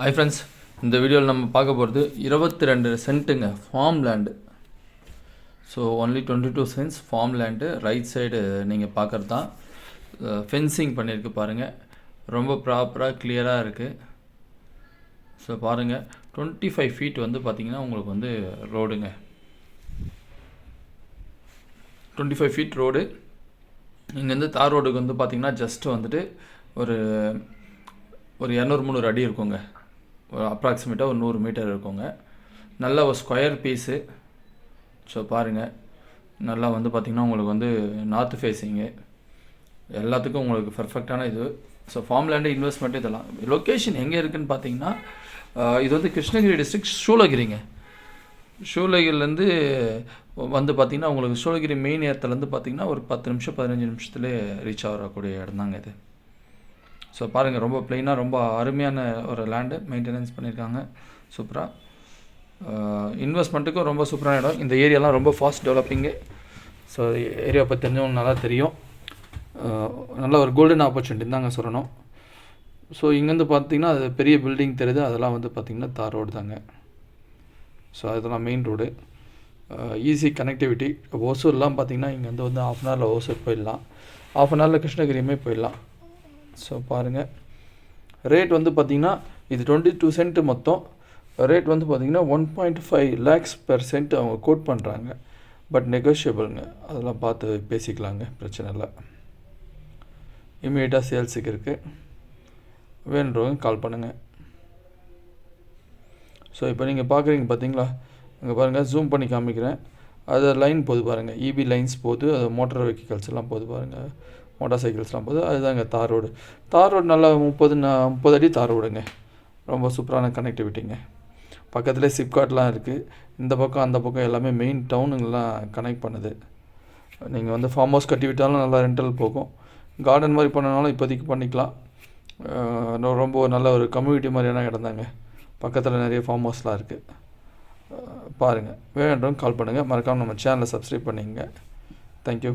Hi friends, இந்த வீடியோவில் நம்ம பார்க்க போகிறது 22 சென்ட்டுங்க farm land. So only 22 cents farm land. Right side நீங்கள் பார்க்குறது தான். ஃபென்சிங் பண்ணியிருக்கு பாருங்கள், ரொம்ப ப்ராப்பராக கிளியராக இருக்குது. ஸோ பாருங்கள், 25 ஃபீட் வந்து பார்த்திங்கன்னா உங்களுக்கு வந்து ரோடுங்க. 25 ஃபீட் ரோடு. இங்கேருந்து தார் ரோடுக்கு வந்து பார்த்திங்கன்னா ஜஸ்ட்டு வந்துட்டு ஒரு 200-300 அடி இருக்குங்க. ஒரு அப்ராக்சிமேட்டாக ஒரு 100 மீட்டர் இருக்குங்க. நல்ல ஒரு ஸ்கொயர் பீஸு. ஸோ பாருங்கள், நல்லா வந்து பார்த்திங்கன்னா உங்களுக்கு வந்து நார்த் ஃபேஸிங்கு எல்லாத்துக்கும் உங்களுக்கு பர்ஃபெக்டான இது. ஸோ ஃபார்ம் லேண்டு இன்வெஸ்ட்மெண்ட்டு இதெல்லாம். லொக்கேஷன் எங்கே இருக்குதுன்னு பார்த்தீங்கன்னா, இது வந்து கிருஷ்ணகிரி டிஸ்ட்ரிக்ட் சூளகிரிங்க. சூளகிரிலேருந்து வந்து பார்த்திங்கன்னா உங்களுக்கு சூளகிரி மெயின் ஏரியாத்துலேருந்து பார்த்திங்கன்னா ஒரு 10 நிமிஷம் 15 நிமிஷத்துலேயே ரீச் ஆகக்கூடிய இடம் தாங்க இது. ஸோ பாருங்கள், ரொம்ப ப்ளைனாக ரொம்ப அருமையான ஒரு லேண்டு மெயின்டெனன்ஸ் பண்ணியிருக்காங்க சூப்பராக. இன்வெஸ்ட்மெண்ட்டுக்கும் ரொம்ப சூப்பரான இடம். இந்த ஏரியாலாம் ரொம்ப ஃபாஸ்ட் டெவலப்பிங்கு. ஸோ ஏரியா பற்றி தெரிஞ்சவங்க நல்லா தெரியும். நல்ல ஒரு கோல்டன் ஆப்பர்ச்சுனிட்டி தாங்க சொல்லணும். ஸோ இங்கேருந்து பார்த்திங்கன்னா அது பெரிய பில்டிங் தெரியுது, அதெல்லாம் வந்து பார்த்திங்கன்னா தார் ரோடு தாங்க. ஸோ அதெல்லாம் மெயின் ரோடு. Easy connectivity. ஓசூர்லாம் பார்த்திங்கன்னா இங்கேருந்து வந்து ½ அன் ஹவரில் ஓசூர் போயிடலாம், ½ அன் ஹவரில் கிருஷ்ணகிரியுமே போயிடலாம். ஸோ பாருங்கள், ரேட் வந்து பார்த்திங்கன்னா இது 22 சென்ட் மொத்தம். ரேட் வந்து பார்த்திங்கன்னா 1.5 lakhs per சென்ட் அவங்க கோட் பண்ணுறாங்க. பட் நெகோஷியபிளுங்க, அதெல்லாம் பார்த்து பேசிக்கலாங்க, பிரச்சனை இல்லை. இமீடியட்டாக சேல்ஸுக்கு இருக்குது, வேணுன்றவங்க கால் பண்ணுங்கள். ஸோ இப்போ நீங்கள் பார்க்குறீங்க பார்த்தீங்களா, இங்கே பாருங்கள், ஜூம் பண்ணி காமிக்கிறேன். அது லைன் போகுது பாருங்கள், இபி லைன்ஸ் போகுது, அது மோட்டார் வெஹிக்கல்ஸ் எல்லாம் போகுது பாருங்கள், மோட்டார் சைக்கிள்ஸ்லாம் போகுது. அதுதாங்க தார் ரோடு. தார் ரோடு நல்லா 30 அடி தார் ரோடுங்க. ரொம்ப சூப்பரான கனெக்டிவிட்டிங்க. பக்கத்துலேயே சிப்காட்லாம் இருக்குது. இந்த பக்கம் அந்த பக்கம் எல்லாமே மெயின் டவுனுங்கெல்லாம் கனெக்ட் பண்ணுது. நீங்கள் வந்து ஃபார்ம் ஹவுஸ் கட்டி விட்டாலும் நல்லா ரெண்டல் போகும். கார்டன் மாதிரி பண்ணனாலும் இப்போதைக்கு பண்ணிக்கலாம். ரொம்ப நல்ல ஒரு கம்யூனிட்டி மாதிரியான இடம் தாங்க. பக்கத்தில் நிறைய ஃபார்ம் ஹவுஸ்லாம் இருக்குது. பாருங்கள், வேணுன்றவங்க கால் பண்ணுங்கள். மறக்காமல் நம்ம சேனலை சப்ஸ்கிரைப் பண்ணிங்க. தேங்க்யூ.